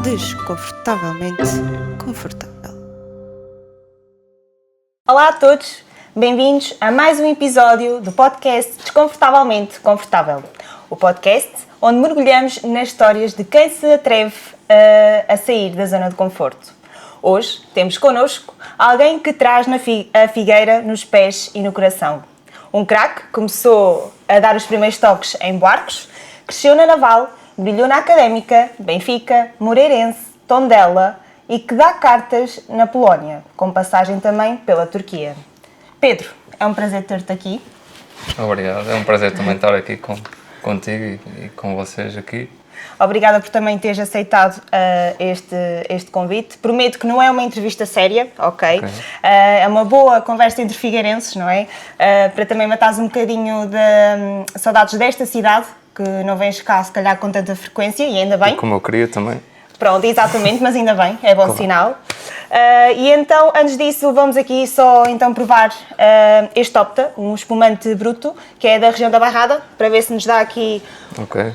Desconfortavelmente confortável. Olá a todos, bem-vindos a mais um episódio do podcast Desconfortavelmente Confortável. O podcast onde mergulhamos nas histórias de quem se atreve a sair da zona de conforto. Hoje temos connosco alguém que traz a figueira nos pés e no coração. Um craque que começou a dar os primeiros toques em Buarques, cresceu na Naval, brilhou na Académica, Benfica, Moreirense, Tondela e que dá cartas na Polónia, com passagem também pela Turquia. Pedro, é um prazer ter-te aqui. Obrigado, é um prazer também estar aqui contigo e com vocês aqui. Obrigada por também teres aceitado este convite. Prometo que não é uma entrevista séria, ok? É uma boa conversa entre figueirenses, não é? Para também matares um bocadinho de saudades desta cidade, que não vens cá se calhar com tanta frequência, e ainda bem. E como eu queria também. Pronto, exatamente, mas ainda bem, é bom Claro. Sinal. E então, antes disso, vamos aqui só então provar este Opta, um espumante bruto, que é da região da Bairrada, para ver se nos dá aqui Ok.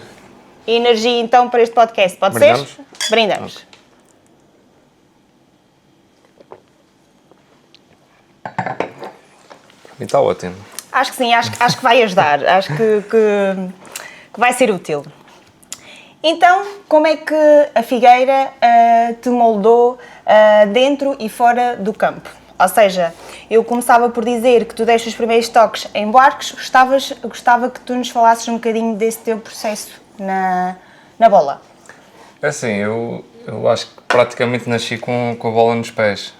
energia então para este podcast. Pode Brindamos? ser? Brindamos. Ok. E está ótimo. Acho que sim, acho que vai ajudar, acho que vai ser útil. Então, como é que a Figueira te moldou dentro e fora do campo? Ou seja, eu começava por dizer que tu deste os primeiros toques em Buarques, gostava que tu nos falasses um bocadinho desse teu processo na bola. É assim, eu acho que praticamente nasci com a bola nos pés.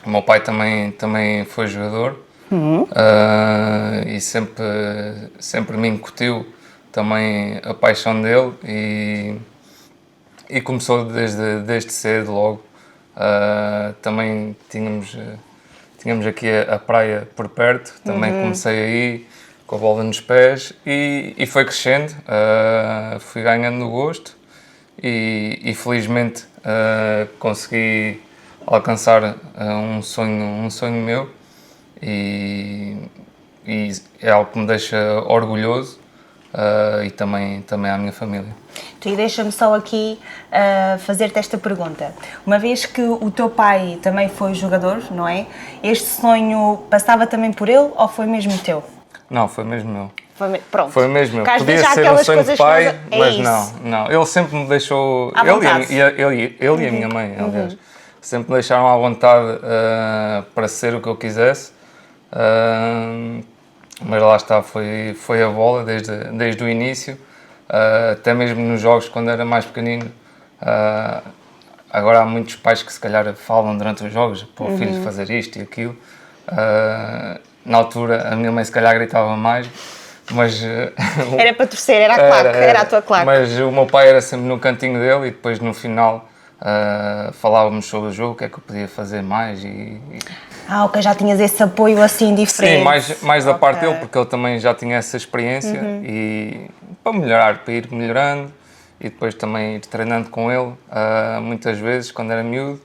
O meu pai também foi jogador e sempre me incutiu também a paixão dele e começou desde cedo logo. Também tínhamos aqui a praia por perto, também comecei aí com a bola nos pés e foi crescendo, fui ganhando gosto e felizmente consegui alcançar um sonho meu e é algo que me deixa orgulhoso. E também à minha família. E deixa-me só aqui fazer-te esta pergunta. Uma vez que o teu pai também foi jogador, não é? Este sonho passava também por ele ou foi mesmo teu? Não, foi mesmo meu. Pronto. Foi mesmo meu. Porque às Podia vezes há ser um aquelas sonho de coisas que pai, nós- mas isso. não. Ele sempre me deixou... À vontade. Ele e a minha mãe, aliás. Sempre me deixaram à vontade para ser o que eu quisesse. Mas lá está, foi a bola desde o início, até mesmo nos jogos quando era mais pequenino. Agora há muitos pais que se calhar falam durante os jogos para o filho fazer isto e aquilo. Na altura a minha mãe se calhar gritava mais, mas... Era para torcer, era a claque, era a tua claque. Mas o meu pai era sempre no cantinho dele e depois no final falávamos sobre o jogo, o que é que eu podia fazer mais Ok, já tinhas esse apoio assim diferente. Sim, mais da parte Ok. dele, porque ele também já tinha essa experiência e para ir melhorando e depois também ir treinando com ele, muitas vezes, quando era miúdo.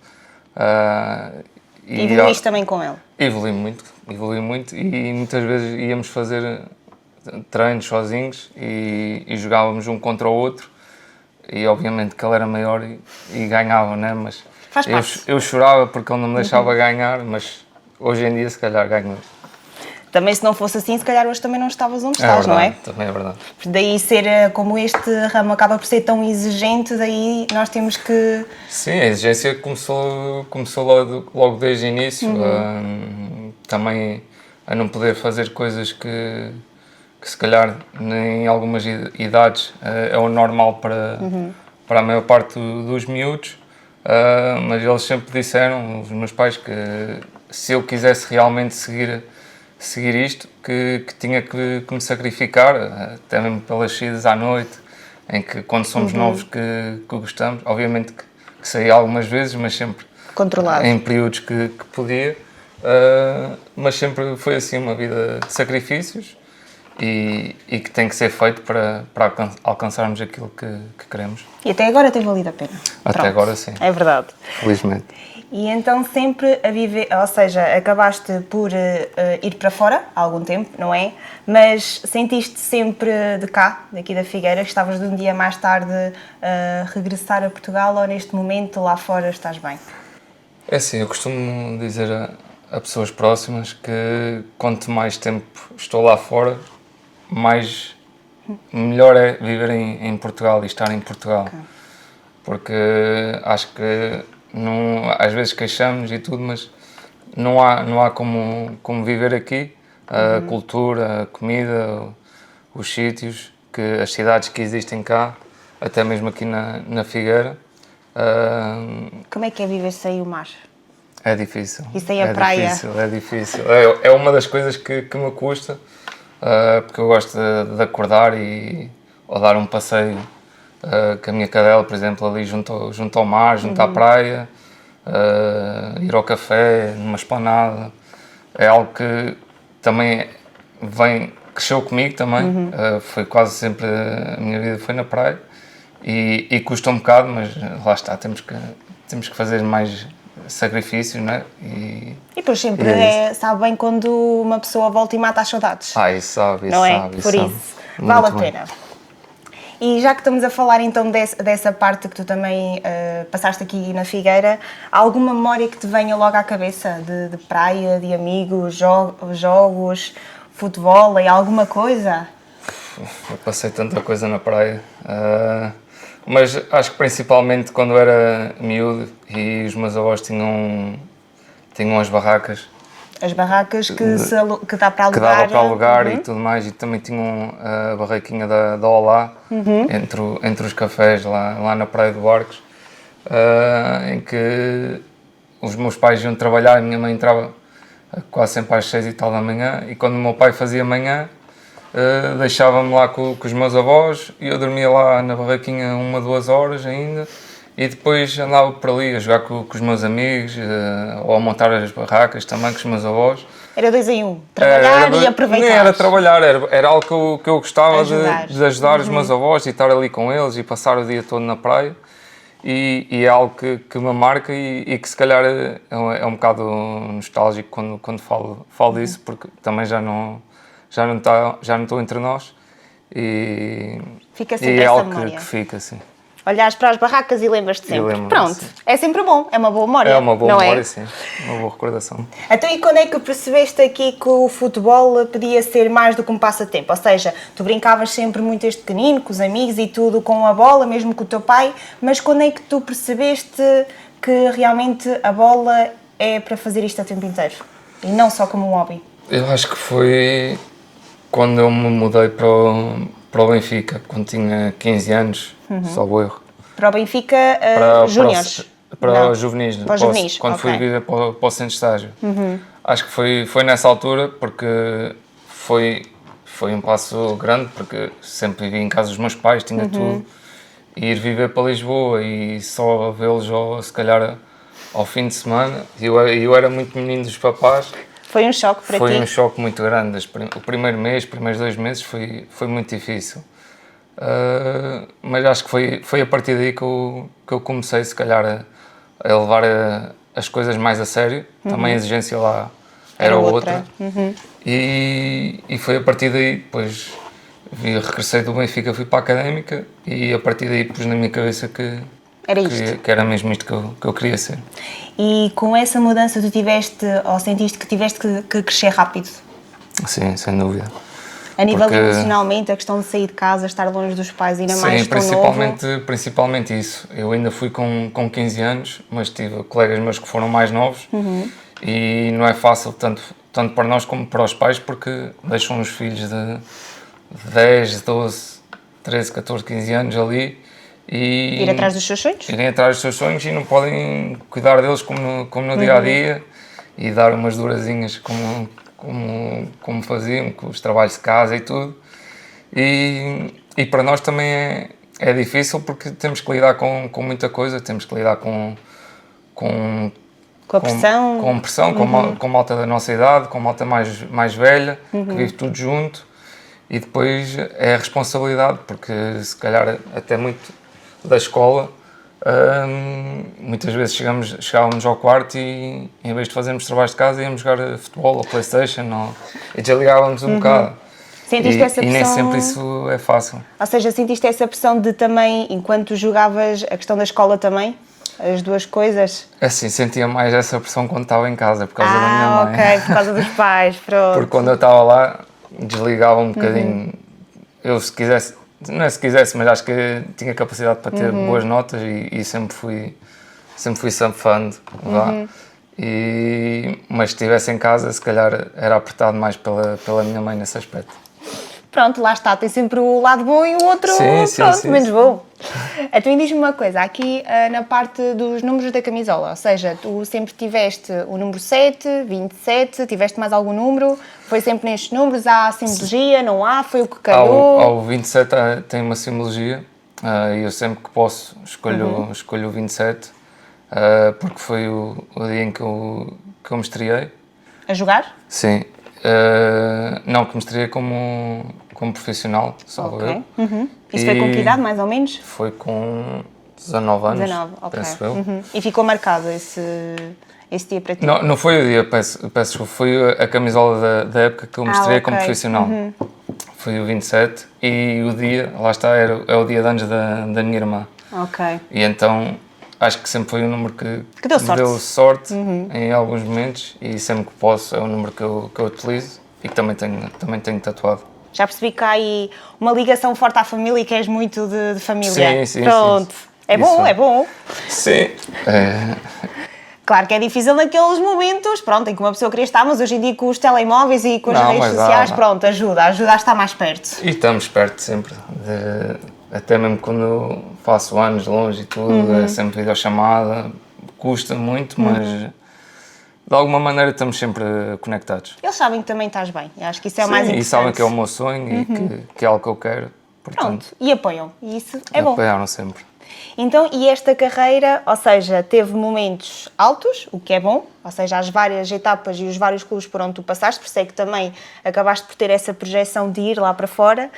E evoluíste também com ele. Evolui muito e muitas vezes íamos fazer treinos sozinhos e jogávamos um contra o outro e obviamente que ele era maior e ganhava, né? Mas Faz parte. eu chorava porque ele não me deixava ganhar, mas hoje em dia se calhar ganho. Também se não fosse assim, se calhar hoje também não estavas onde É estás, não é? verdade, também é verdade. Daí ser, como este ramo acaba por ser tão exigente, daí nós temos que... Sim, a exigência começou logo desde o início, também a não poder fazer coisas que se calhar em algumas idades é o normal para a maior parte dos miúdos, mas eles sempre disseram, os meus pais, que se eu quisesse realmente seguir isto, que tinha que me sacrificar, até mesmo pelas saídas à noite, em que quando somos novos que gostamos, obviamente que saí algumas vezes, mas sempre Controlado. em períodos que podia, mas sempre foi assim uma vida de sacrifícios e que tem que ser feito para alcançarmos aquilo que queremos. E até agora tem valido a pena. Até Pronto. agora sim, É verdade. felizmente. E então sempre a viver, ou seja, acabaste por ir para fora há algum tempo, não é? Mas sentiste sempre de cá, daqui da Figueira, estavas de um dia mais tarde a regressar a Portugal ou neste momento lá fora estás bem? É assim, eu costumo dizer a pessoas próximas que quanto mais tempo estou lá fora, melhor é viver em Portugal e estar em Portugal. Ok. Porque acho que às vezes queixamos e tudo, mas não há como viver aqui. A cultura, a comida, os sítios, as cidades que existem cá, até mesmo aqui na Figueira. Como é que é viver sem o mar? É difícil. E sem a praia? É difícil. É uma das coisas que me custa, porque eu gosto de acordar ou dar um passeio com a minha cadela, por exemplo, ali junto ao mar, junto à praia, ir ao café, numa esplanada. É algo que também cresceu comigo também. Foi quase sempre, a minha vida foi na praia e custa um bocado, mas lá está, temos que fazer mais sacrifícios, não é? E depois sempre é sabe bem quando uma pessoa volta e mata as saudades. isso sabe, não é? sabe. Por sabe. isso, vale a Muito bem. pena. E já que estamos a falar então dessa parte que tu também passaste aqui na Figueira, há alguma memória que te venha logo à cabeça de praia, de amigos, jogos, futebol e alguma coisa? Eu passei tanta coisa na praia, mas acho que principalmente quando era miúdo e os meus avós tinham as barracas As barracas que dá para que alugar. dava para alugar e tudo mais, e também tinham a barraquinha da Olá, entre os cafés lá na Praia de Barcos, em que os meus pais iam trabalhar e a minha mãe entrava quase sempre às 6 e tal da manhã, e quando o meu pai fazia manhã, deixava-me lá com os meus avós e eu dormia lá na barraquinha 1-2 horas ainda, e depois andava por ali a jogar com os meus amigos, ou a montar as barracas também com os meus avós. Era 2 em 1, trabalhar e aproveitar. Nem era trabalhar, era algo que eu gostava Ajudar. de ajudar os meus avós e estar ali com eles e passar o dia todo na praia. E é algo que me marca e que se calhar é um bocado nostálgico quando falo disso, porque também já não estou entre nós e Fica sempre é essa algo memória. que fica assim. Olhares para as barracas e lembras-te sempre. lembro-me, Pronto, sim. é sempre bom, é uma boa memória. É uma boa não memória, é? sim, uma boa recordação. Então, e quando é que percebeste aqui que o futebol podia ser mais do que um passatempo? Ou seja, tu brincavas sempre muito desde pequenino, com os amigos e tudo, com a bola, mesmo com o teu pai, mas quando é que tu percebeste que realmente a bola é para fazer isto a tempo inteiro? E não só como um hobby? Eu acho que foi quando eu me mudei para o Benfica, quando tinha 15 anos, salvo erro. Para o Benfica Júniores? Para Não. os juvenis, Para os juvenis, quando fui ok. viver para o centro de estágio. Acho que foi nessa altura, porque foi um passo grande, porque sempre vivi em casa dos meus pais, tinha tudo, e ir viver para Lisboa e só vê-los se calhar ao fim de semana, e eu era muito menino dos papás. Foi um choque para ti? Foi um choque muito grande. O primeiro mês, os primeiros 2 meses foi muito difícil. Mas acho que foi a partir daí que eu comecei, se calhar, a levar as coisas mais a sério. Também a exigência lá era outra. E foi a partir daí, depois regressei do Benfica, fui para a Académica e a partir daí pus na minha cabeça que era mesmo isto que eu queria ser. E com essa mudança tu tiveste, ou sentiste que tiveste que crescer rápido? Sim, sem dúvida. A nível Porque- emocionalmente, a questão de sair de casa, estar longe dos pais, ainda mais Sim, tão novo. principalmente isso. Eu ainda fui com 15 anos, mas tive colegas meus que foram mais novos e não é fácil, tanto para nós como para os pais, porque deixam os filhos de 10, 12, 13, 14, 15 anos ali e Ir atrás dos seus sonhos? irem atrás dos seus sonhos e não podem cuidar deles como no dia-a-dia e dar umas durazinhas como faziam, com os trabalhos de casa e tudo. E para nós também é difícil, porque temos que lidar com muita coisa, temos que lidar com Com a pressão? com pressão, com malta da nossa idade, com malta mais velha, que vive tudo junto. E depois é a responsabilidade, porque se calhar até muito da escola, muitas vezes chegávamos ao quarto e em vez de fazermos trabalhos de casa íamos jogar futebol ou Playstation e desligávamos um bocado. Sentiste essa E nem pressão? sempre isso é fácil. Ou seja, sentiste essa pressão de também, enquanto jogavas, a questão da escola também? As duas coisas? Assim, sentia mais essa pressão quando estava em casa, por causa da minha mãe. Ok, por causa dos pais, pronto. Porque quando eu estava lá, desligava um bocadinho. Eu, se quisesse, não é se quisesse, mas acho que tinha capacidade para ter boas notas e sempre fui safando lá. Mas se estivesse em casa, se calhar era apertado mais pela minha mãe nesse aspecto. Pronto, lá está, tem sempre o lado bom e o outro, Sim. menos bom. Então diz-me uma coisa, aqui na parte dos números da camisola, ou seja, tu sempre tiveste o número 7, 27, tiveste mais algum número? Foi sempre nestes números? Há simbologia, não há? Foi o que calhou? Ao 27 tem uma simbologia e eu sempre que posso escolho o 27 porque foi o dia em que eu me estreiei. A jogar? Sim. Não, que me estreiei como profissional, salvo eu. Isso foi com que idade, mais ou menos? Foi com 19 anos, 19, ok. penso eu. E ficou marcado esse dia para ti? Não foi o dia, peço desculpa, foi a camisola da época que eu me estreiei como ok. profissional. Foi o 27 e o dia, lá está, é o dia de anos da minha irmã. Ok. E então acho que sempre foi um número que deu me sorte. deu sorte em alguns momentos e sempre que posso é um número que eu utilizo e que também tenho tatuado. Já percebi que há aí uma ligação forte à família e que és muito de família. Sim. Pronto. É bom, Isso. é bom. Sim. Claro que é difícil naqueles momentos, pronto, em que uma pessoa queria estar, mas hoje em dia com os telemóveis e com as Não, redes mas sociais, dá. pronto, ajuda a estar mais perto. E estamos perto sempre. Até mesmo quando faço anos longe e tudo, é sempre videochamada. Custa muito, mas de alguma maneira estamos sempre conectados. Eles sabem que também estás bem, eu acho que isso é o Sim, mais importante. e sabem que é o meu sonho e que é algo que eu quero. Portanto, Pronto, e apoiam, e isso é bom. apoiaram sempre. Então, e esta carreira, ou seja, teve momentos altos, o que é bom, ou seja, as várias etapas e os vários clubes por onde tu passaste, por isso é que também acabaste por ter essa projeção de ir lá para fora,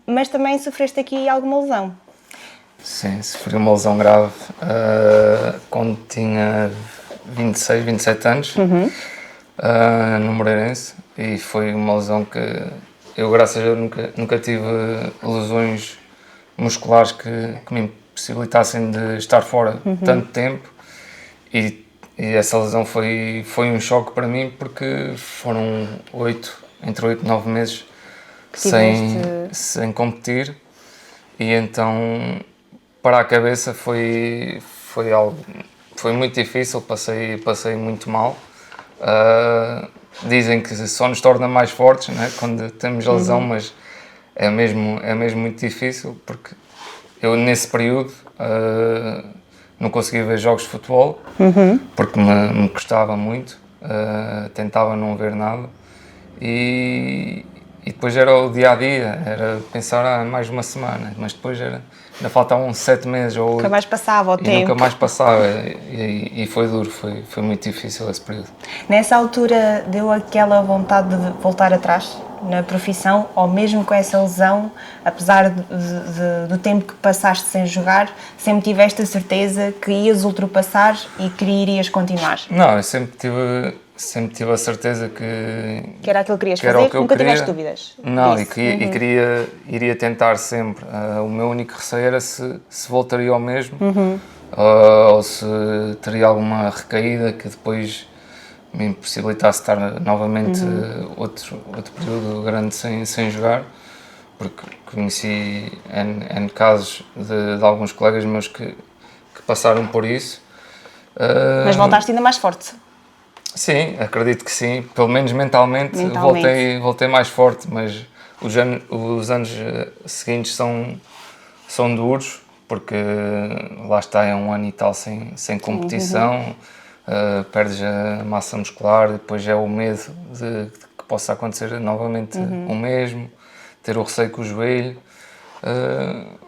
mas também sofreste aqui alguma lesão. Sim, sofri uma lesão grave quando tinha 26, 27 anos, no Moreirense, e foi uma lesão que eu, graças a Deus, nunca tive lesões musculares que me impossibilitassem de estar fora tanto tempo, e essa lesão foi um choque para mim porque foram entre 8 e 9 meses sem competir, e então para a cabeça foi muito difícil, passei muito mal. Dizem que só nos torna mais fortes, né, quando temos a lesão, mas é mesmo muito difícil, porque eu nesse período não conseguia ver jogos de futebol, porque me custava muito, tentava não ver nada, e depois era o dia-a-dia, era pensar mais uma semana, mas depois ainda faltavam 7 meses ou 8. Nunca mais passava o tempo. Nunca mais passava, e foi duro, foi muito difícil esse período. Nessa altura deu aquela vontade de voltar atrás na profissão, ou mesmo com essa lesão, apesar do tempo que passaste sem jogar, sempre tiveste a certeza que ias ultrapassar e que irias continuar? Não, eu sempre tive a certeza que era aquilo que querias era fazer? o que eu Nunca queria. tiveste dúvidas? Não, disso? iria tentar sempre. O meu único receio era se voltaria ao mesmo, ou se teria alguma recaída que depois me impossibilitasse estar novamente outro período grande sem jogar, porque conheci N casos de alguns colegas meus que passaram por isso. Mas voltaste ainda mais forte? Sim, acredito que sim, pelo menos mentalmente. Voltei mais forte, mas os anos seguintes são duros, porque lá está, é um ano e tal sem competição. Perdes a massa muscular, depois é o medo de que possa acontecer novamente o mesmo, ter o receio com o joelho,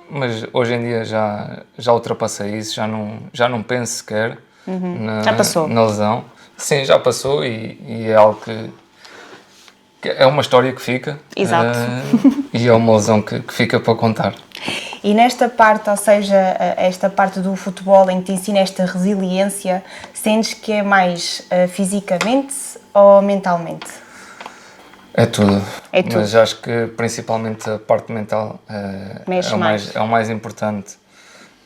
mas hoje em dia já ultrapassei isso, já não penso sequer Já passou? na lesão. Sim, já passou, e é algo que é uma história que fica. Exato. E é uma lesão que fica para contar. E nesta parte, ou seja, esta parte do futebol em que te ensina esta resiliência, sentes que é mais fisicamente ou mentalmente? É tudo. É tudo. Mas acho que principalmente a parte mental Mexe mais. é o mais importante.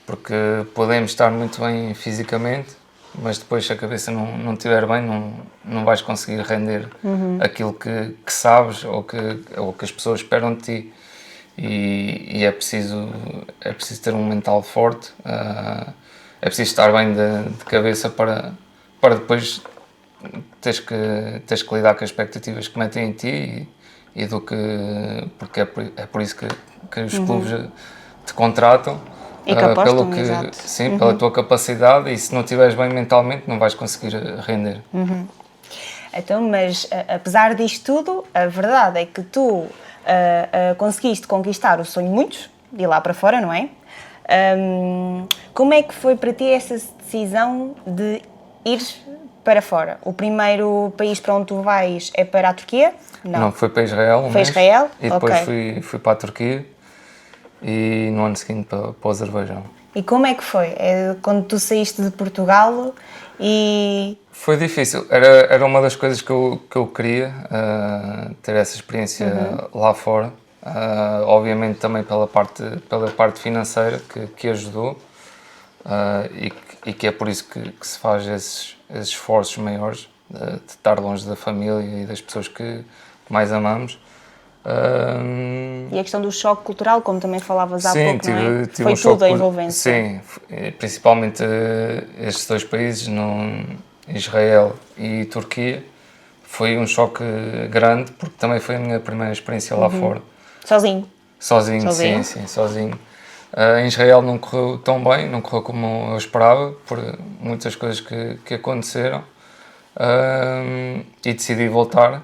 Porque podemos estar muito bem fisicamente, mas depois se a cabeça não estiver bem, não vais conseguir render aquilo que sabes ou que as pessoas esperam de ti. E é preciso ter um mental forte, é preciso estar bem de cabeça para depois teres que lidar com as expectativas que metem em ti e do que, porque é por isso que os clubes te contratam. E que apostam, pelo que, exato. sim, pela tua capacidade, e se não estiveres bem mentalmente não vais conseguir render. Então, mas apesar disto tudo, a verdade é que tu conseguiste conquistar o sonho de muitos, de ir lá para fora, não é? Como é que foi para ti essa decisão de ir para fora? O primeiro país para onde tu vais é para a Turquia? Não, foi para Israel. Foi Israel? E depois Ok. fui para a Turquia e no ano seguinte para o Azerbaijão. E como é que foi? É quando tu saíste de Portugal e... Foi difícil, era uma das coisas que eu queria, ter essa experiência lá fora. Obviamente também pela parte financeira que ajudou, e que é por isso que se faz esses esforços maiores de estar longe da família e das pessoas que mais amamos. E a questão do choque cultural, como também falavas há Sim, pouco, não é? tive Foi um tudo choque. a envolvência. Sim, principalmente estes dois países, Israel e Turquia, foi um choque grande, porque também foi a minha primeira experiência lá fora. Sozinho? Sozinho? Sim, sozinho. Em Israel não correu tão bem, não correu como eu esperava, por muitas coisas que aconteceram, e decidi voltar,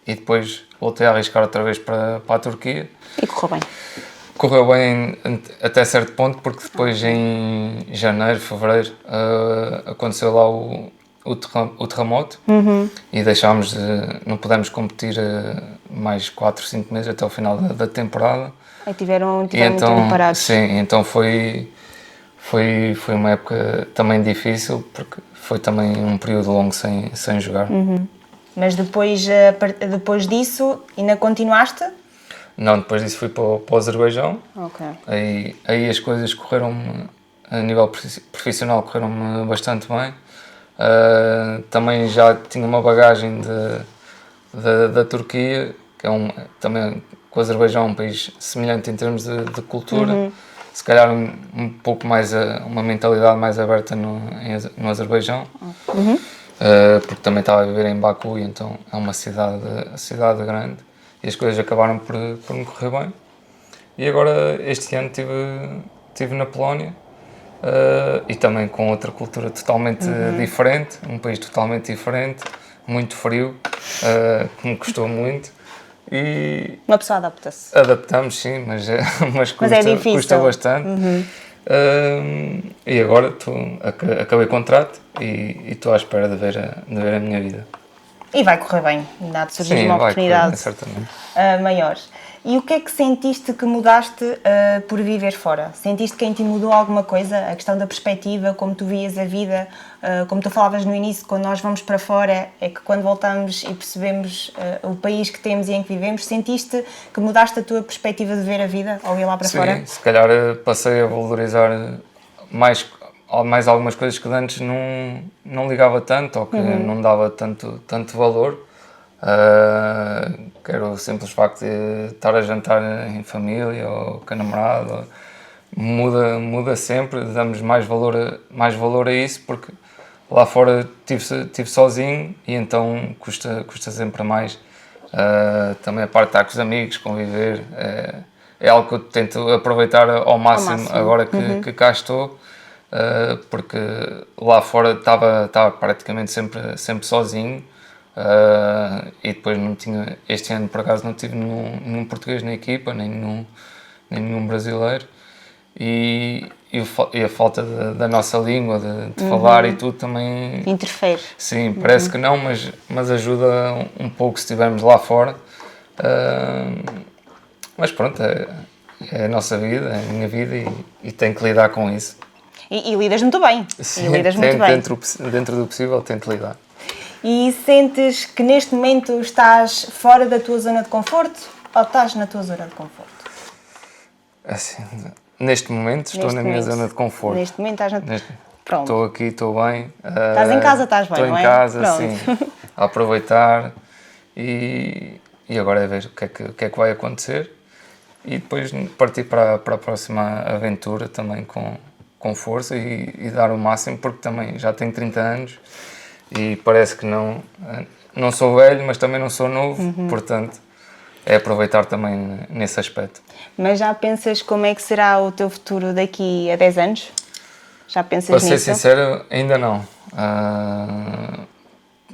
e depois voltei a arriscar outra vez para a Turquia. E correu bem? Correu bem até certo ponto, porque depois em janeiro, fevereiro, aconteceu lá o terremoto, e não pudemos competir mais 4, 5 meses até o final da temporada. Aí tiveram muito Então, tempo parados. sim, então foi uma época também difícil, porque foi também um período longo sem jogar. Mas depois disso, ainda continuaste? Não, depois disso fui para o Azerbaijão. Ok. Aí as coisas correram-me, a nível profissional, correram-me bastante bem. Também já tinha uma bagagem da Turquia, que é também, que o Azerbaijão é um país semelhante em termos de cultura. Se calhar um pouco mais, uma mentalidade mais aberta no Azerbaijão. Porque também estava a viver em Baku, e então é uma cidade grande. E as coisas acabaram por me correr bem. E agora, este ano, estive na Polónia, e também com outra cultura totalmente diferente, um país totalmente diferente, muito frio, que me custou muito. E Uma pessoa adapta-se. adaptamos, sim, mas é difícil. custa bastante. E agora acabei o contrato e estou à espera de ver a minha vida. E vai correr bem, ainda há de surgir Sim, uma vai oportunidade correr, certamente. maior. E o que é que sentiste que mudaste por viver fora? Sentiste que em ti mudou alguma coisa? A questão da perspectiva, como tu vias a vida, como tu falavas no início, quando nós vamos para fora, é que quando voltamos e percebemos o país que temos e em que vivemos, sentiste que mudaste a tua perspectiva de ver a vida ao ir lá para fora? Sim, se calhar passei a valorizar mais algumas coisas que antes não ligava tanto, ou que não dava tanto valor. Que era o simples facto de estar a jantar em família ou com a namorada. Muda sempre, damos mais valor a isso, porque lá fora estive sozinho, e então custa sempre mais. Também a parte de estar com os amigos, conviver, é algo que eu tento aproveitar ao máximo. Agora que cá estou, porque lá fora estava praticamente sempre sozinho. E depois não tinha, este ano por acaso não tive nenhum português na equipa, nem nenhum brasileiro, e e a falta da nossa língua, de falar e tudo também... Interfere. Sim, parece que não, mas ajuda um pouco se estivermos lá fora. Mas pronto, é a nossa vida, é a minha vida e tenho que lidar com isso. E lidas muito bem. Sim, E lidas muito bem. dentro do possível tento lidar. E sentes que neste momento estás fora da tua zona de conforto ou estás na tua zona de conforto? Assim, neste momento estou na minha zona de conforto. Neste momento estás na... Pronto. Estou aqui, estou bem. Estás em casa, estás bem, não é? Estou em casa, Pronto. sim. A aproveitar e agora é ver o que é que vai acontecer e depois partir para a próxima aventura também com força e dar o máximo, porque também já tenho 30 anos e parece que não sou velho, mas também não sou novo, portanto é aproveitar também nesse aspecto. Mas já pensas como é que será o teu futuro daqui a 10 anos? Já pensas nisso? Para ser sincero, ainda não.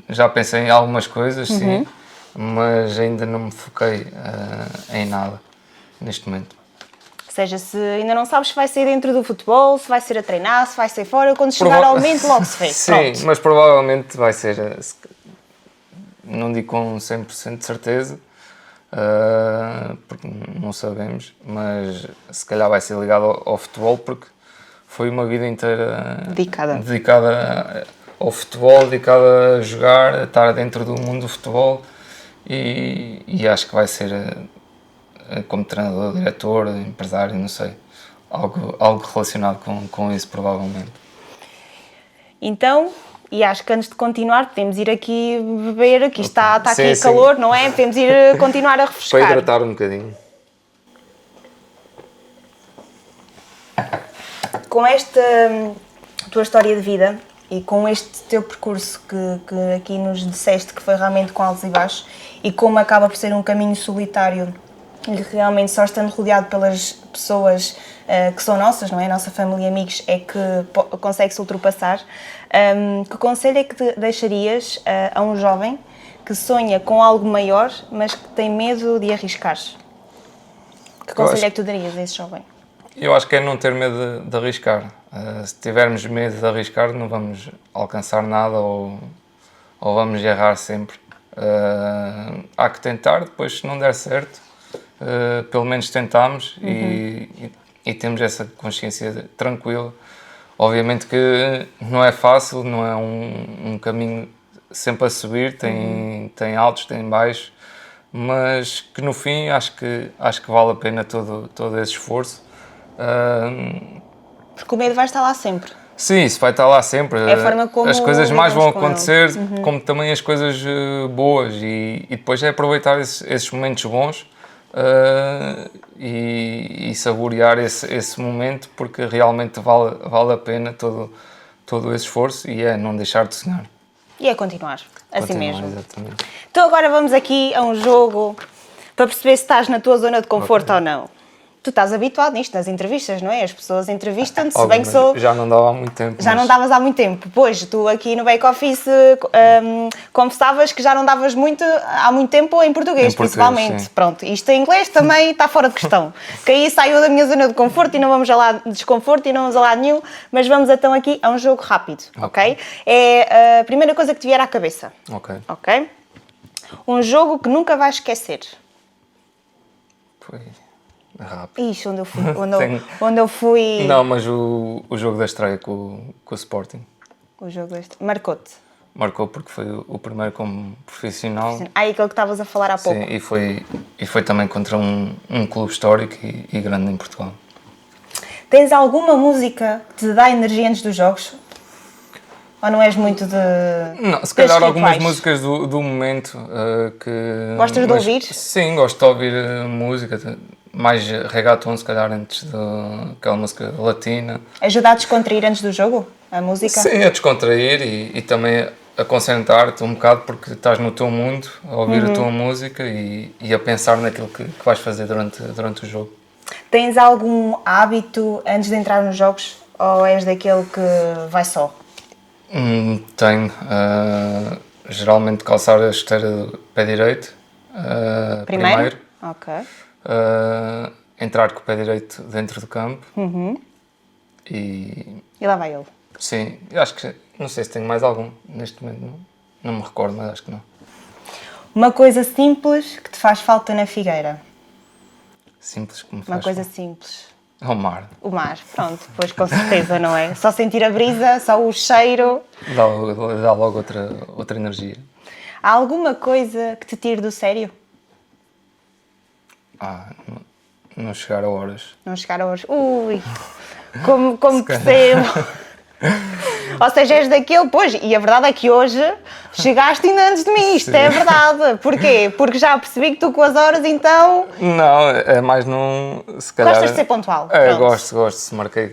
Já pensei em algumas coisas, sim, mas ainda não me foquei em nada neste momento. Ou seja, se ainda não sabes se vai ser dentro do futebol, se vai ser a treinar, se vai ser fora, quando chegar ao momento logo se vê. Sim, Pronto. mas provavelmente vai ser, não digo com 100% de certeza, porque não sabemos, mas se calhar vai ser ligado ao futebol, porque foi uma vida inteira dedicada ao futebol, dedicada a jogar, a estar dentro do mundo do futebol e acho que vai ser como treinador, diretor, empresário, não sei, algo relacionado com isso provavelmente. Então, e acho que antes de continuar podemos ir aqui beber, aqui está Sim, aqui sim. calor, não é? Podemos ir continuar a refrescar. Para hidratar um bocadinho. Com esta tua história de vida e com este teu percurso que aqui nos disseste que foi realmente com altos e baixos e como acaba por ser um caminho solitário e realmente só estando rodeado pelas pessoas que são nossas, não é? A nossa família e amigos é que consegue-se ultrapassar. Que conselho é que te deixarias a um jovem que sonha com algo maior, mas que tem medo de arriscar? Que conselho é que tu darias a esse jovem? Eu acho que é não ter medo de arriscar. Se tivermos medo de arriscar, não vamos alcançar nada ou vamos errar sempre. Há que tentar, depois se não der certo, pelo menos tentamos e temos essa consciência tranquila. Obviamente que não é fácil, não é um caminho sempre a subir, tem altos, tem baixos, mas que no fim acho que vale a pena todo esse esforço. Porque o medo vai estar lá sempre. Sim, isso vai estar lá sempre. É a forma como as coisas mais vão lidamos com acontecer, como também as coisas boas e depois é aproveitar esses momentos bons e saborear esse momento, porque realmente vale a pena todo esse esforço e é não deixar de sonhar. E é continuar, assim mesmo. Exatamente. Então agora vamos aqui a um jogo para perceber se estás na tua zona de conforto ou não. Tu estás habituado nisto, nas entrevistas, não é? As pessoas entrevistam-te, se bem que sou... Já não dava há muito tempo. Já não davas há muito tempo. Pois, tu aqui no back-office confessavas que já não davas há muito tempo em português, principalmente. Sim. Pronto, isto em inglês também está fora de questão. Que aí saiu da minha zona de conforto e não vamos a lá de desconforto e não vamos a lá nenhum, mas vamos então aqui a um jogo rápido, ok? É a primeira coisa que te vier à cabeça. Ok? Um jogo que nunca vais esquecer. Foi rápido. Ixi, onde eu fui... Não, mas o jogo da estreia com o Sporting. O jogo deste... Marcou-te? Marcou porque foi o primeiro como profissional. Aquele que estavas a falar há pouco. Sim, e foi também contra um clube histórico e grande em Portugal. Tens alguma música que te dá energia antes dos jogos? Ou não és muito de... Não, se calhar algumas músicas do momento que... Gostas de ouvir? Sim, gosto de ouvir música, mais reggaeton se calhar antes daquela música latina. Ajuda a descontrair antes do jogo, a música? Sim, a descontrair e também a concentrar-te um bocado porque estás no teu mundo, a ouvir a tua música e a pensar naquilo que vais fazer durante o jogo. Tens algum hábito antes de entrar nos jogos ou és daquele que vai só? Tenho. Geralmente calçar a esteira do pé direito. Primeiro. Ok. Entrar com o pé direito dentro do campo. E E lá vai ele. sim, eu acho que, não sei se tenho mais algum, neste momento não me recordo, mas acho que não. Uma coisa simples que te faz falta na Figueira. Simples como Uma faz. coisa simples. Ao mar. O mar, pronto, pois com certeza, não é? Só sentir a brisa, só o cheiro. Dá logo outra energia. Há alguma coisa que te tire do sério? Não chegar a horas. Não chegar a hoje. Ui, como percebo. Ou seja, és daquele, pois, e a verdade é que hoje chegaste ainda antes de mim, isto Sim. é verdade. Porquê? Porque já percebi que tu com as horas, então, Não, é mais não. Se calhar. gostas de ser pontual. É, Pronto. gosto, se marquei.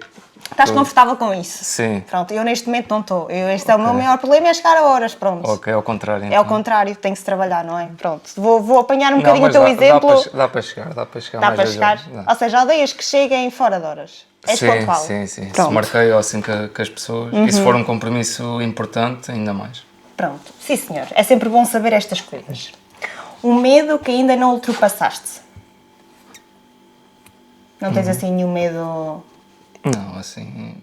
Estás tudo. confortável com isso? Sim. Pronto, eu neste momento não estou. Este é o meu maior problema, é chegar a horas, pronto. Ok, ao contrário. É então. ao contrário, tem que se trabalhar, não é? Pronto, vou apanhar um Não, bocadinho o mas teu exemplo. Dá para chegar. Dá mais para vezes, chegar? dá. Ou seja, odeias que cheguem fora de horas. És Sim, pontual. sim. Se Pronto. Uhum. marquei ou assim com as pessoas. E se for um compromisso importante, ainda mais. Pronto, sim senhor. É sempre bom saber estas coisas. Um medo que ainda não ultrapassaste. Não tens assim nenhum medo... Não, assim.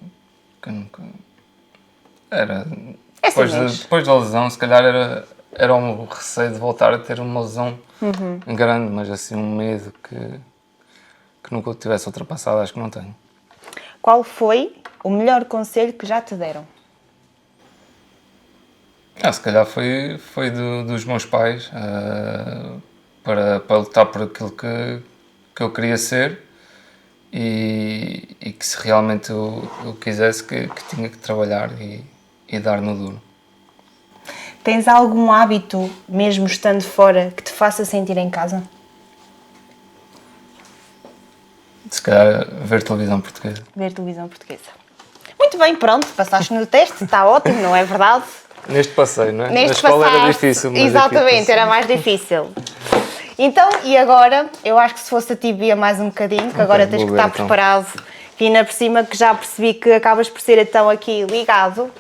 Que eu nunca. Era. É assim mesmo. Depois da lesão, se calhar era um receio de voltar a ter uma lesão grande, mas assim, um medo que nunca o tivesse ultrapassado, acho que não tenho. Qual foi o melhor conselho que já te deram? Se calhar foi dos meus pais para lutar por aquilo que eu queria ser e que se realmente eu quisesse que tinha que trabalhar e dar no duro. Tens algum hábito, mesmo estando fora, que te faça sentir em casa? Se calhar ver televisão portuguesa. Ver televisão portuguesa. Muito bem, pronto, passaste no teste, está ótimo, não é verdade? Neste passeio, não é? Na Neste escola era passaste, difícil. Mas exatamente, aqui era mais difícil. Então, e agora, eu acho que se fosse a ti via mais um bocadinho, que agora tens vou que ver, estar então. preparado. E ainda por cima que já percebi que acabas por ser então aqui ligado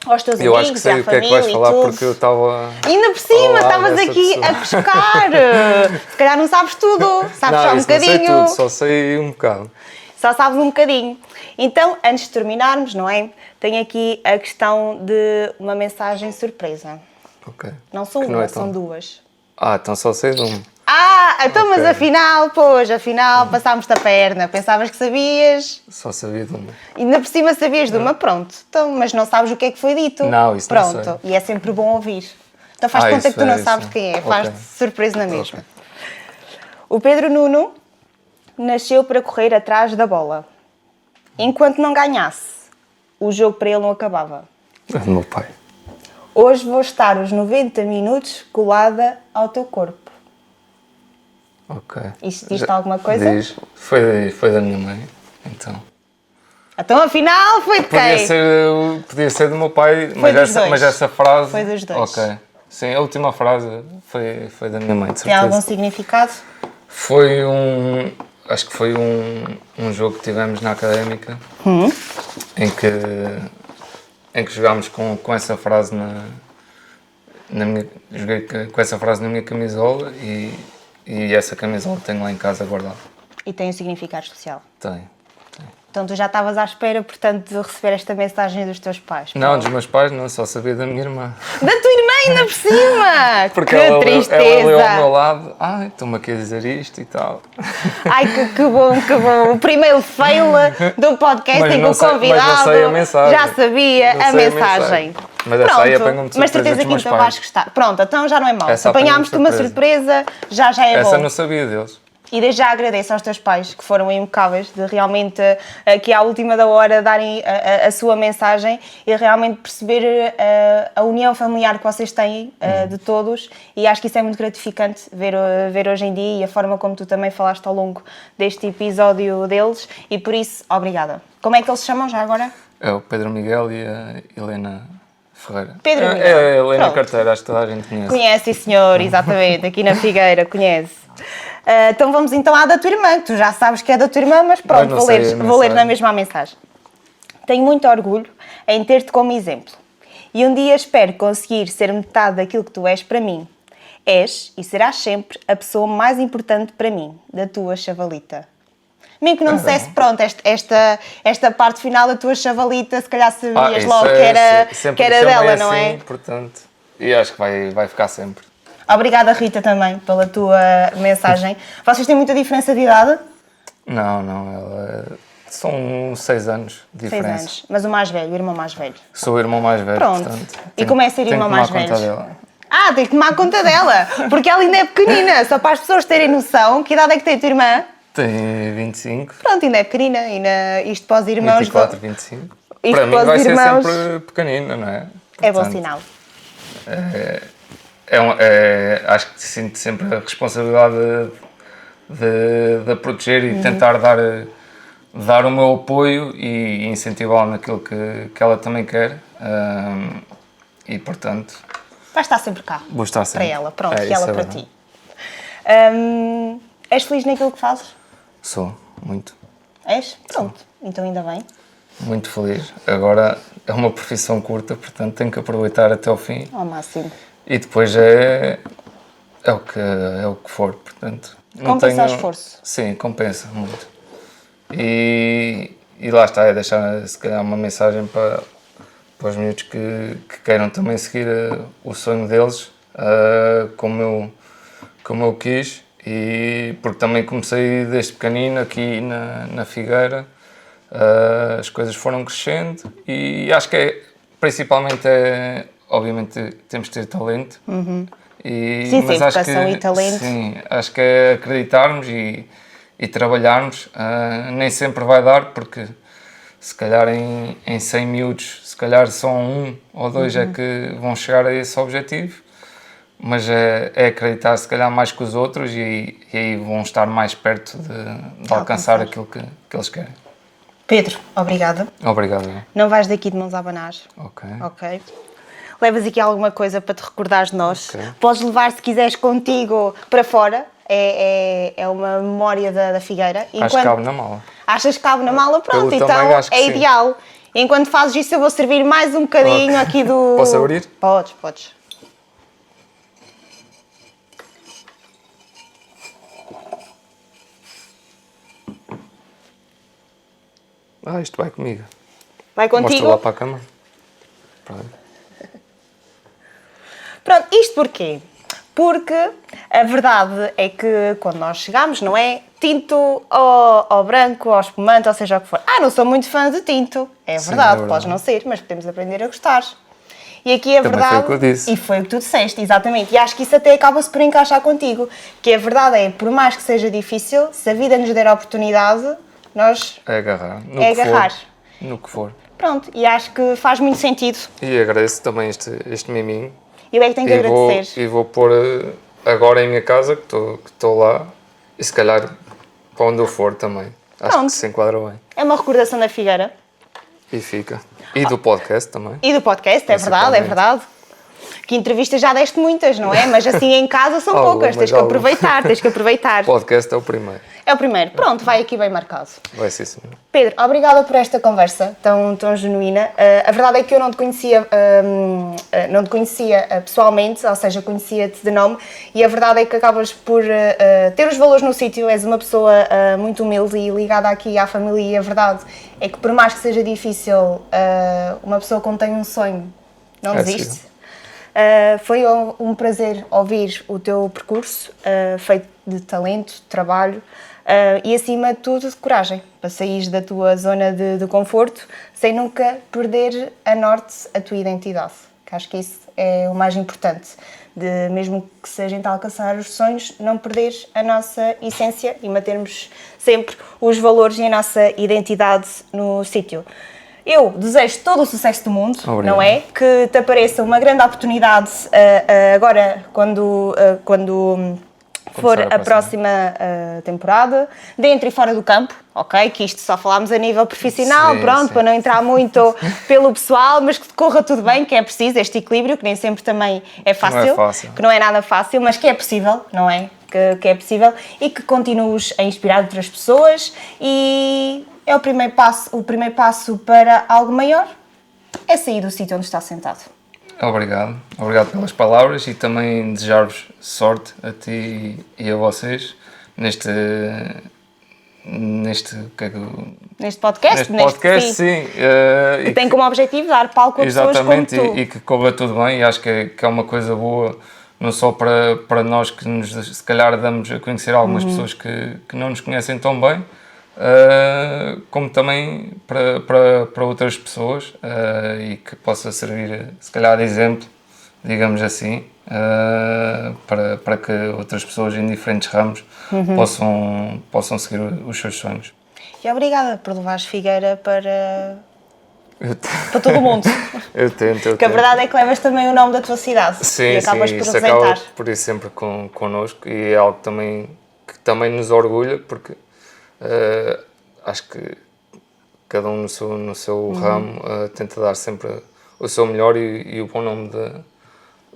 aos teus Eu acho que amigos e sei à o que é que família vais e falar tudo. porque eu estava. Ainda por ao cima, lado estavas dessa aqui pessoa. a pescar. Se calhar não sabes tudo, sabes só Não, um isso não sei bocadinho. tudo, só sei um bocado. Só sabes um bocadinho. Então, antes de terminarmos, não é? Tenho aqui a questão de uma mensagem surpresa. Ok. Não são Que não uma, é tão- são duas. Então só sei de um. Então, mas Ok. afinal passámos-te a perna. Pensavas que sabias, Só sabia de um. e ainda por cima sabias de uma, pronto. Então, mas não sabes o que é que foi dito. Não, isso não pronto. sei. E é sempre bom ouvir. Então faz conta isso que tu não é, sabes isso. quem é, Ok. faz-te surpresa na mesma. Ok. O Pedro Nuno nasceu para correr atrás da bola. Enquanto não ganhasse, o jogo para ele não acabava. É do meu pai. Hoje vou estar os 90 minutos colada ao teu corpo. Ok. Isto diz-te alguma coisa? Diz. Foi da minha mãe, então. Então afinal foi de quem? Podia ser do meu pai, Foi dos dois. mas essa frase. Foi dos dois. Ok. Sim, a última frase foi da minha mãe, de Tem certeza. algum significado? Acho que foi um jogo que tivemos na Académica em que jogámos com essa frase joguei com essa frase na minha camisola e essa camisola tenho lá em casa guardada. E tem um significado especial. Tem. Então tu já estavas à espera, portanto, de receber esta mensagem dos teus pais. Não, dos meus pais não, só sabia da minha irmã. Da tua irmã ainda por cima! Porque que ela tristeza! leu ao meu lado, estou-me aqui a dizer isto e tal. Ai, que bom, que bom! O primeiro fail do podcast Mas em que não o sei- mas não convidado sei a mensagem. já sabia Não a sei a mensagem. mensagem. Mas essa aí apanhou-me de mas surpresa certeza dos que meus então pais. vais gostar. Pronto, então já não é mau. Essa Se apanhámos-te uma apanhou-me de surpresa, já é Essa bom. eu não sabia deles. E desde já agradeço aos teus pais, que foram impecáveis, de realmente, aqui à última da hora, darem a sua mensagem e realmente perceber a união familiar que vocês têm de todos. E acho que isso é muito gratificante ver hoje em dia e a forma como tu também falaste ao longo deste episódio deles. E por isso, obrigada. Como é que eles se chamam já agora? É o Pedro Miguel e a Helena Ferreira. Pedro É Miguel. a Helena Pronto. Carteira, acho que toda a gente conhece. Conhece, sim, senhor, exatamente, aqui na Figueira, conhece. Então vamos então à da tua irmã, que tu já sabes que é da tua irmã, mas pronto, não vou sei ler, a vou ler na mensagem. mesma mensagem. Tenho muito orgulho em ter-te como exemplo e um dia espero conseguir ser metade daquilo que tu és para mim. És e serás sempre a pessoa mais importante para mim, da tua chavalita. Mesmo que não dissesse, pronto, esta parte final da tua chavalita, se calhar sabias isso logo que era dela, assim, não é? Portanto, e acho que vai ficar sempre. Obrigada, Rita, também, pela tua mensagem. Vocês têm muita diferença de idade? Não, são 6 anos de 6 diferença. anos. Mas o mais velho, o irmão mais velho. Sou o irmão mais velho, Pronto. portanto... E como é ser irmão mais velho? Tenho que tomar conta dela. Tem que tomar conta dela, porque ela ainda é pequenina, só para as pessoas terem noção. Que idade é que tem a tua irmã? Tem 25. Pronto, ainda é pequenina, isto para os irmãos... 24, 25. Isto Para mim para os vai irmãos ser sempre pequenina, não é? é bom Portanto, sinal. Acho que sinto sempre a responsabilidade de a proteger e tentar dar o meu apoio e incentivá-la naquilo que ela também quer. E portanto... Vai estar sempre cá. Vou estar sempre. Para ela, pronto, e isso ela é para verdade. ti. És feliz naquilo que fazes? Sou, muito. És? Pronto, então ainda bem. Muito feliz. Agora é uma profissão curta, portanto tenho que aproveitar até ao fim. Ao máximo. E depois é o que for, portanto... Compensa o esforço. Sim, compensa muito. E lá está, é deixar se calhar uma mensagem para os miúdos que queiram também seguir o sonho deles, como eu quis, e porque também comecei desde pequenino aqui na Figueira, as coisas foram crescendo e acho que principalmente obviamente temos de ter talento. Sim, mas acho educação e talento. Sim, acho que é acreditarmos e trabalharmos. Nem sempre vai dar, porque se calhar em 100 miúdos, se calhar só 1 ou 2 é que vão chegar a esse objetivo, mas é acreditar se calhar mais que os outros e aí vão estar mais perto de alcançar aquilo que eles querem. Pedro, obrigada. Obrigado. Não vais daqui de mãos a abanar. Ok. Levas aqui alguma coisa para te recordares de nós. Ok. Podes levar, se quiseres, contigo para fora. É uma memória da Figueira. Acho que cabe na mala. Achas que cabe na mala? Pronto, Pelo então tamanho, acho que é sim. ideal. Enquanto fazes isso, eu vou servir mais um bocadinho aqui do... Posso abrir? Podes. Isto vai comigo. Vai Mostra contigo? lá para a cama. Pronto, isto porquê? Porque a verdade é que quando nós chegamos, não é? Tinto ao branco, ao espumante, ou seja o que for. Não sou muito fã de tinto. É Sim, verdade, é verdade. podes não ser, mas podemos aprender a gostar. E aqui a Também verdade... foi o que eu disse. E foi o que tu disseste, exatamente. E acho que isso até acaba-se por encaixar contigo. Que a verdade é, por mais que seja difícil, se a vida nos der a oportunidade, nós... É agarrar. No que for. Pronto, e acho que faz muito sentido. E agradeço também este miminho. E eu é que tenho que agradecer. E vou pôr agora em minha casa, que estou lá, e se calhar para onde eu for também. Acho Pronto. que se enquadra bem. É uma recordação da Figueira. E fica. E do podcast também. E do podcast, é verdade. Que entrevistas já deste muitas, não é? Mas assim em casa são poucas, tens que aproveitar. O podcast é o primeiro. É o primeiro. Pronto, vai aqui bem marcado. Vai ser sim. Pedro, obrigada por esta conversa tão genuína. A verdade é que eu não te conhecia pessoalmente, ou seja, conhecia-te de nome, e a verdade é que acabas por ter os valores no sítio, és uma pessoa muito humilde e ligada aqui à família, e a verdade é que por mais que seja difícil, uma pessoa quando tem um sonho não desiste. Foi um prazer ouvir o teu percurso, feito de talento, de trabalho, e acima de tudo de coragem, para sair da tua zona de conforto, sem nunca perder a norte a tua identidade, que acho que isso é o mais importante, de mesmo que se a gente alcançar os sonhos, não perder a nossa essência e mantermos sempre os valores e a nossa identidade no sítio. Eu desejo todo o sucesso do mundo, Obrigado. Não é? Que te apareça uma grande oportunidade agora, quando for a próxima temporada, dentro e fora do campo, ok? Que isto só falámos a nível profissional, Sim. para não entrar muito pelo pessoal, mas que corra tudo bem, que é preciso este equilíbrio, que nem sempre também é fácil, Não é fácil. que não é nada fácil, mas que é possível, não é? Que é possível, e que continues a inspirar outras pessoas, e é o primeiro passo para algo maior, é sair do sítio onde está sentado. Obrigado pelas palavras e também desejar-vos sorte a ti e a vocês neste, Neste podcast? neste podcast, sim. Que tem como objetivo dar palco a pessoas como exatamente, tu. e que corra tudo bem, e acho que é uma coisa boa, não só para nós que se calhar damos a conhecer algumas pessoas que não nos conhecem tão bem, como também para outras pessoas, e que possa servir se calhar de exemplo, digamos assim, para que outras pessoas em diferentes ramos possam seguir os seus sonhos. E obrigada por levares Figueira para todo o mundo. Eu tento. Porque a verdade é que levas também o nome da tua cidade. Sim, e acabas sim, por isso representar. acaba por ir sempre connosco, e é algo que também nos orgulha, porque acho que cada um no seu ramo tenta dar sempre o seu melhor e o bom nome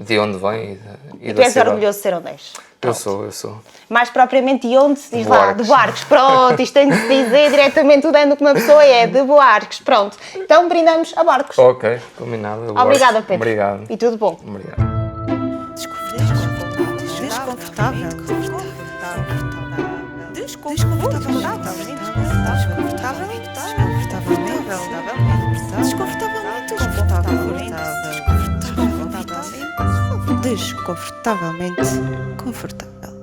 de onde vem e E tu da és cidade. orgulhoso de ser onde és. Eu sou. Mais propriamente de onde se diz lá? Buarques. De Buarques. Pronto, isto tem de se dizer diretamente o dano que uma pessoa é. De Buarques. Pronto. Então brindamos a Barcos. Ok, combinado. Obrigada, Pedro. Obrigado. E tudo bom. Obrigado. Desconfortável. Desconfortavelmente confortável.